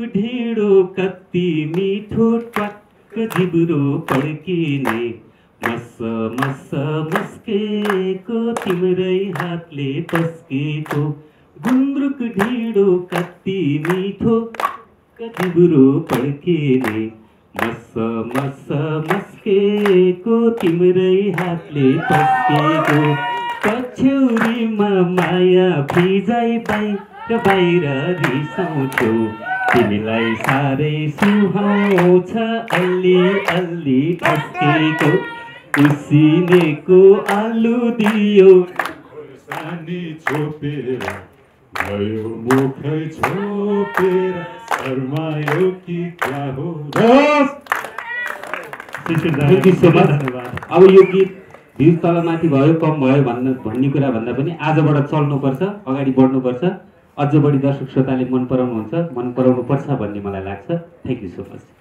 ढिँडो कति मिठो ट्वाक्क जिब्रो पड्किने मस मस मस्केको तिम्रै हातले पस्केको गुन्द्रुक ढिँडो कति मिठो जिब्रो पड्किने मस मस मस्केको तिम्रै हातले पस्केको पछ्यौरीमा माया फिजाइ बाहिर बाहिर रिसाउँछौ तिमीलाई साह्रै सुहाउँछ अलि अलि ठस्केको उसिनेको आलु दियो सानी छोपेर भयो मुखै छोपेर शर्मायो कि क्या हो Thank you so much. अब यो गीत भ्युज तल माथि भयो कम भयो भन्ने कुरा भन्दा पनि आजबाट चल्नुपर्छ अगाडि बढ्नुपर्छ अझ बढी दर्शक श्रोताले मन पराउनुहुन्छ मन पराउनु पर्छ भन्ने मलाई लाग्छ थ्याङ्क यू सो मच